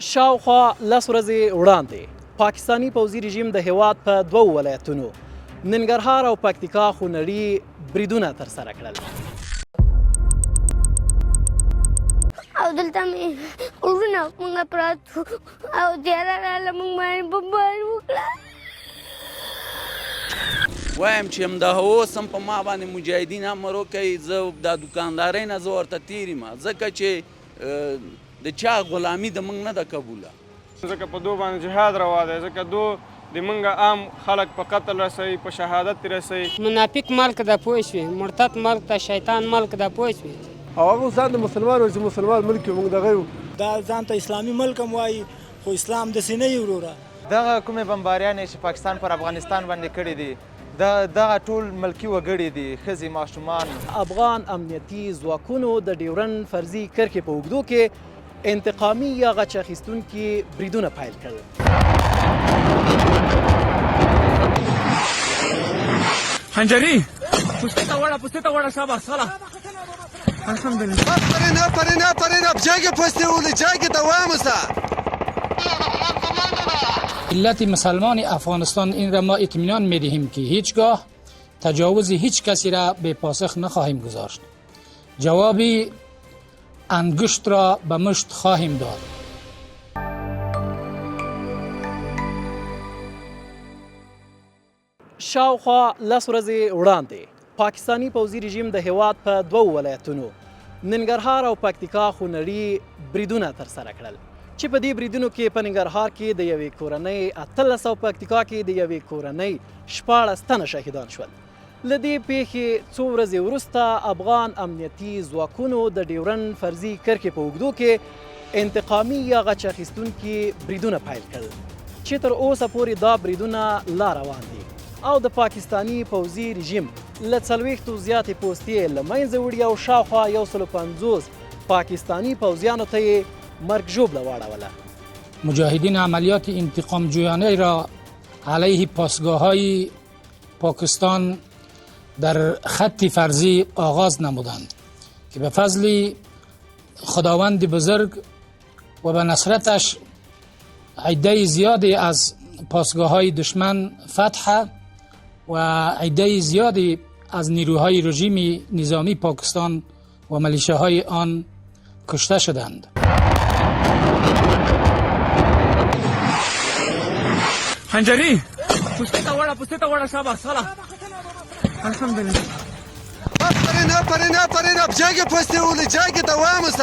شاوخوا 10 ورځې وړاندې پاکستاني پوځي رژیم د هیواد په 2 ولایتونو ننګرهار او پکتیکا خونړي بریدونه ترسره کړل. او دلته مې ورونه موږ پراته وو او تیاره راغله موږ باندې بمبار وکړه. وایم چې همدغه اوس هم په ما باندې مجاهدین امر وکوي، زه د دوکاندارۍ نه زه ورته تېر یم، ځکه چې د چا غلامي د موږ نه ده قبوله. ځکه په دو باندې جهاد روا دی، ځکه دو د موږ عام خلک په قتل رسوي، په شهادت رسوي. منافق ملک ده پوه شوې، مرتد ملک ده، شیطان ملک ده پوه شوې. او هغه ځان د مسلمان وایي چې مسلمان ملک یو، موږ دغه یو. دا ځان ته اسلامي ملک هم وایي خو اسلام داسې نه یي وروره. دغه کومې بمباریانې چې پاکستان پر افغانستان باندې کړي دي دغه ټول ملکي وګړي دي، ښځې، ماشومان. افغان امنیتي ځواکونو د ډیورنډ فرضي کرښې په اوږدو کې انتقامي یا غچ اخیستونکي بریدونه پیل کړل. خنجري پوستې ته وړه شاباس سلام الحمدلله. پرینه جنگ پوستې ولی جنگ دوام است. ملت مسلمان افغانستان این را ما اطمینان می دهیم که هیچگاه تجاوز هیچ کسی را به پاسخ نخواهیم گذاشت. جوابی انگشت را به مشت خواهیم داد. شاوخوا 10 ورځې وړاندې پاکستاني پوځي رژیم د هیواد په 2 ولایتونو ننګرهار او پکتیکا خونړي بریدونه ترسره کړل، چې په دې بریدونو کې په ننګرهار کې د یوې کورنۍ 18 او پکتیکا کې د یوې کورنۍ 14 تنه شهیدان شول. له دې پیښې څو ورځې وروسته افغان امنیتي ځواکونو د ډیورنډ فرضي کرښې په اوږدو کې انتقامي یا غچ اخیستونکي بریدونه پیل کړل، چې تر اوسه پورې دا بریدونه لا روان دي او د پاکستاني پوځي رژیم له 40 زیاتې پوستې له منځه وړي او شاوخوا 150 پاکستاني پوځیانو ته یې مرگ ژوبله واړوله. مجاهدین عملیات انتقام جویانه را علیه پاسگاه‌های پاکستان در خط فرضی آغاز نمودند که به فضل خداوند بزرگ و به نصرتش عده زیادی از پاسگاه‌های دشمن فتح و عده زیادی از نیروهای رژیم نظامی پاکستان و ملیشه‌های آن کشته شدند. خنجري پوستې ته وړه شاباس سلام الحمدلله. پرینه جنگ پوستې ولی جنگ دوام است.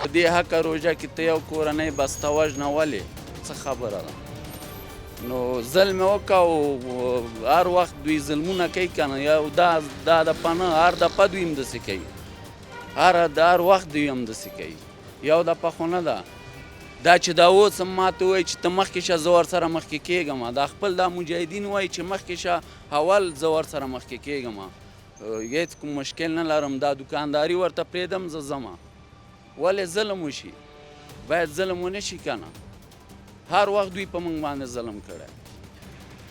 په دې حقه روژه کې ته یو کورنۍ بسته وژنه ولې څه خبره ده؟ نو ظلم یې وکړه او هر وخت دوی ظلمونه کوي که نه، یا دا د پنه هر دپه دوی همداسې کوي، هر وخت دوی همداسې کوي. یو دپه خو نه ده دا چې دا اوس هم ماته وایي چې ته مخکې شه زه ورسره مخکې کېږم. دا خپل دا مجاهدین وایي چې مخکې شه اول زه ورسره مخکې کېږم، هېڅ کوم مشکل نه لرم، دا دوکانداري ورته پرېږدم زه ځمه. ولې ظلم وشي؟ باید ظلم ونه شي که نه؟ هر وخت دوی په موږ باندې ظلم کړی.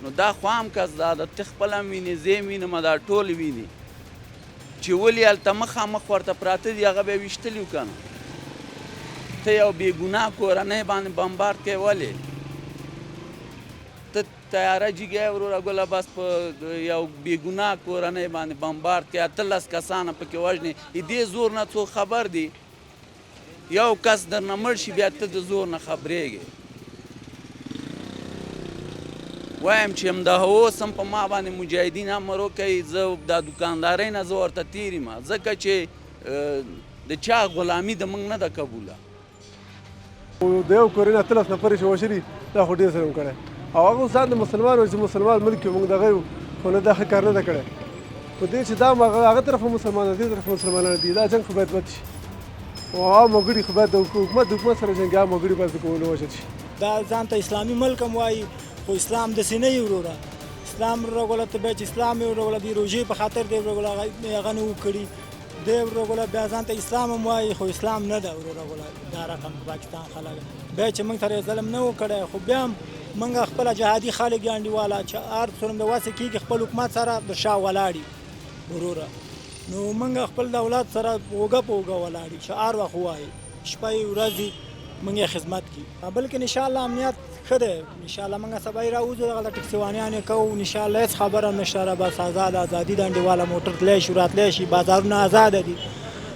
نو دا خو عام کس دا ته خپله هم وینې، زه هم وینم، دا ټول ویني چې ولې هلته مخامخ ورته پراته دي، هغه به یې ویشتلي وو که نه؟ ته یو بېګناه کورنۍ باندې بمبارد کوې ولې؟ ته تیاره جګی وروره ګله، بس په یو بېګناه کورنۍ باندې بمبارد کوې، 18 کسانه پکې وژنې. دې زور نه څوک خبر دي؟ یو کس درنه مړ شي بیا ته د زور نه خبرېږې. وایم چې همدغه اوس هم په ما باندې مجاهدین امر وکوي، زه د دوکاندارۍ نه زه ورته تېر یم، ځکه چې د چا غلامي د موږ نه ده قبوله. د یو کورنۍ 18 نفر چې وشري دا خو ډېر ظلم کړی. او هغه ځان د مسلمان وایي چې مسلمان ملک یو، موږ دغه یو، خو نه دا ښه کار نه ده کړی. په دې چې دا هغه طرف مسلمانان دي، دې طرف مسلمانان دي، دا جنګ خو باید بد شي او عام وګړي خو باید د حکومت سره جنګ عام وګړي باید ووژل شي. دا ځان ته اسلامي ملک هم وایي خو اسلام داسې نه یي وروره. اسلام وروغله ته بیا چې اسلام یې وروغله د روژې په خاطر دی وروغله هغه نه وکړي، دی وروغله بیا ځان ته اسلام هم وایي خو اسلام نه ده وروغله. دا رقم پاکستان خلک بیا چې موږ سره ظلم نه و کړی، خو بیا هم موږ خپله جهادي خلک یې انډیواله چې هر څومره د وسه کېږي خپل حکومت سره د شا ولاړي وروره. نو موږ خپل دولت سره اوږه په اوږه ولاړ یو، چې هر وخت ووایي شپه ورځې موږ یې خدمت کوي. بلکې انشاءالله امنیت ښه دی. انشاءالله موږ سبا یې راوځو دغه ټکسیوانیان یې کوو. انشاءالله هېڅ خبره نشته را بس ازادي ده. انډیواله موټر تللی شي راتلی شي. بازارونه ازاده دي.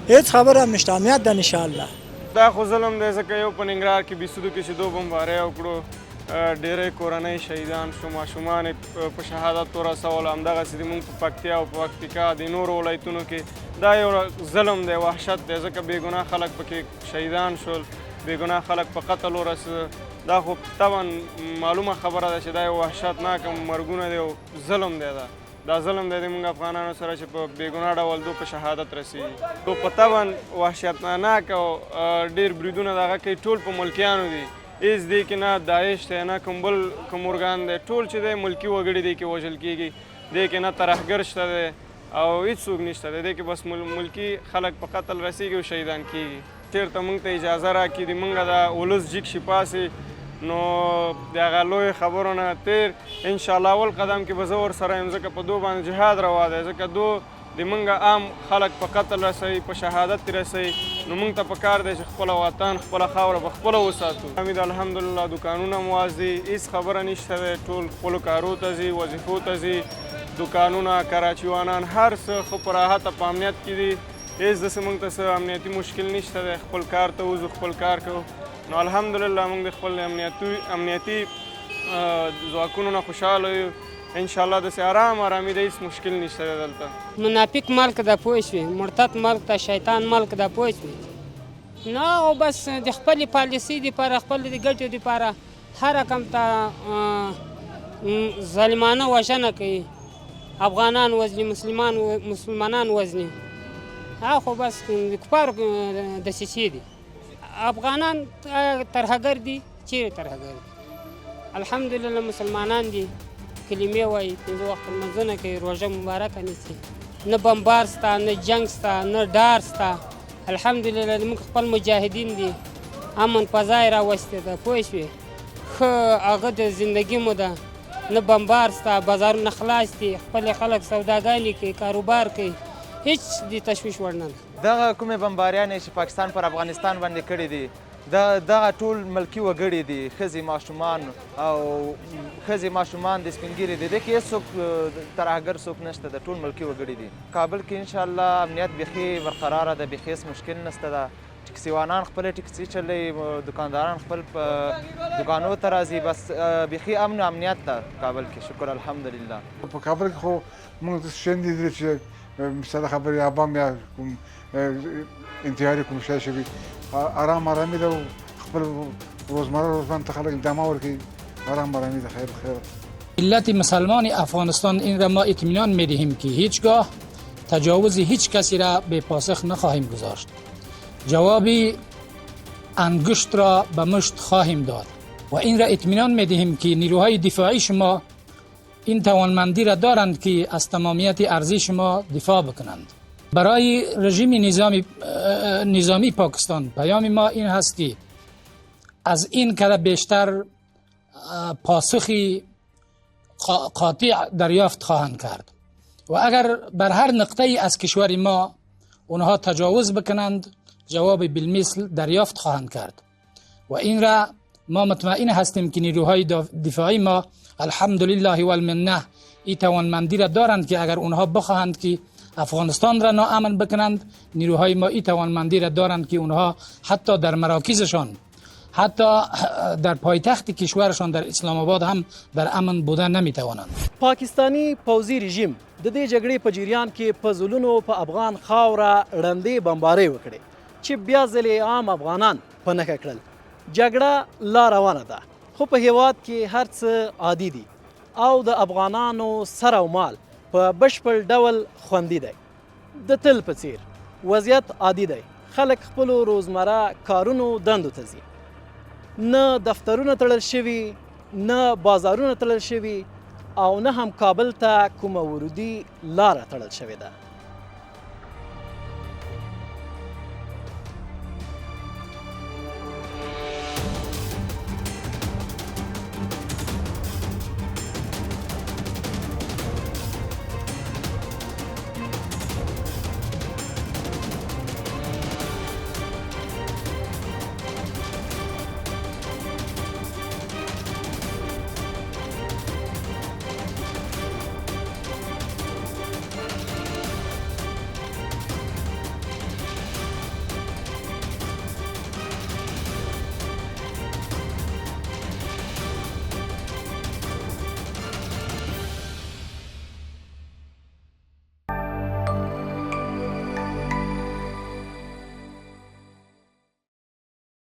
هېڅ خبره هم نشته. امنیت ده انشاءالله. دا خو ظلم دی ځکه یو په ننګرهار کې بیسودو کې چې 2 بمبارۍ وکړو ډېری کورنۍ شهیدان شو ماشومان په شهادت ورسول. همدغسې د موږ په پکتیا او په پکتیکا د نورو ولایتونو کې دا یو ظلم دی وحشت دی ځکه بېګناه خلک پکې شهیدان شول بېګناه خلک په قتل ورسېده. دا خو طبعا معلومه خبره ده چې دا یو وحشتناکه مرګونه دی او ظلم دی. دا ظلم دی د موږ افغانانو سره چې په بېګناه ډول دو په شهادت رسېږي. دو په طبعا وحشتناک او ډېر بریدونه دغه کوي. ټول په ملکیانو دي. هېڅ دی کې نه داعش دی نه کوم بل کوم ارګان دی. ټول چې دی ملکي وګړي دی کې وژل کېږي. دی کې نه ترهګر شته دی او هېڅ څوک نشته دی. دی کې بس ملکي خلک په قتل رسېږي او شهیدان کېږي. چېرته موږ ته اجازه راکړي د موږ د ولس جګ شي پاسې نو د هغه لویو خبرو نه تېر انشاءالله اول قدم کې به زه ورسره یم ځکه په دو باندې جهاد روا دی. ځکه دو د موږ عام خلک په قتل رسوي په شهادت رسوي نو موږ ته پکار دی چې خپله وطن خپله خاوره په خپله وساتو. حمید الحمدلله دکانونه مواز دي. هېڅ خبره نشته دی. ټول خپلو کارو ته ځي وظیفو ته ځي. دکانونه کراچیوانان هر څه خو په راحته په امنیت کې دي. هېڅ داسې موږ ته څه امنیتي مشکل نشته دی. خپل کار ته وځو خپل کار کوو. نو الحمدلله موږ د خپل امنیتي ځواکونو نه خوشحاله یو. انشاءالله داسې آرامي ده. هېڅ مشکل نشته دی دلته. منافق ملک ده پوه شوې. مرتد ملک ده شیطان ملک ده پوه شوې. نو او بس د خپلې پالیسۍ دپاره خپل د ګټو دپاره هر رقم ته ظالمانه وژنه کوي. افغانان وژني مسلمانان وژني. خو بس د کفارو دسیسې دي. افغانان ترهګر دي. چیرې ترهګر دي؟ الحمدلله مسلمانان دي. کلمې وایي 5 وخت لمونځونه کوي. روژه مبارکه نیسي. نه بمبار سته نه جنګ سته نه ډار سته. الحمدلله زموږ خپل مجاهدین دي. امن فضا یې راوستې ده پوه شوې. ښه هغه د زندګي مو ده. نه بمبار سته. بازارونه خلاص دي. خپل خلک سوداګانې کوي کاروبار کوي. هیڅ د تشویش وړ نه ده. دغه کومې بمباریانې چې پاکستان پر افغانستان باندې کړي دي دغه ټول ملکي وګړي دي. ښځې ماشومان د سپین ږیري دي. دې کې هېڅ څوک ترهګر څوک نشته ده. ټول ملکي وګړي دي. کابل کې انشاءالله امنیت بیخي برقراره ده. بیخي هېڅ مشکل نشته ده. ټکسیوانان خپلې ټکسي چلوي. دکانداران خپل په دکانو ته راځي. بس بیخي امن و امنیت ده کابل کې. شکر الحمدلله. په کابل کې خو موږ شین دي چې مثلا خبرې ابام یا کوم انتحاري کوم شی شوي آرامي ده. خپل روزمره ته خلک ادامه ورکوي. آرامي ده. خیر. ملت مسلمان افغانستان این را ما اطمینان می‌دهیم که هیچگاه تجاوز هیچ کسی را به پاسخ نخواهیم گذاشت. جوابی انگشت را به مشت خواهیم داد و این را اطمینان می‌دهیم که نیروهای دفاعی شما این توانمندی را دارند که از تمامیت ارضی شما دفاع بکنند. برای رژیم نظامی پاکستان پیام ما این هست که از این کده بیشتر پاسخی قاطع دریافت خواهند کرد و اگر بر هر نقطه از کشور ما اونها تجاوز بکنند جواب بالمثل دریافت خواهند کرد و این را ما مطمئن هستیم که نیروهای دفاعی ما الحمدلله والمنه این توانمندی را دارند که اگر اونها بخواهند که افغانستان را ناامن بکنند نیروهای ما این توانمندی را دارند که اونها حتی در مراکزشان حتی در پایتخت کشورشان در اسلام آباد هم در امن بودن نمیتوانند. پاکستانی پوځي رژیم د دې جګړې په جریان کې په ځلونو په افغان خاوره ړندې بمبارۍ وکړې چې بیا ځلې عام افغانان په نښه کړل. جګړه لا روانه ده خو په هیواد کې هر څه عادي دي او د افغانانو سر او مال په بشپړ ډول خوندي دی. د تل په څیر وضعیت عادي دی. خلک خپلو روزمره کارونو دندو ته ځي. نه دفترونه تړل شوي نه بازارونه تړل شوي او نه هم کابل ته کومه ورودي لاره تړل شوې ده.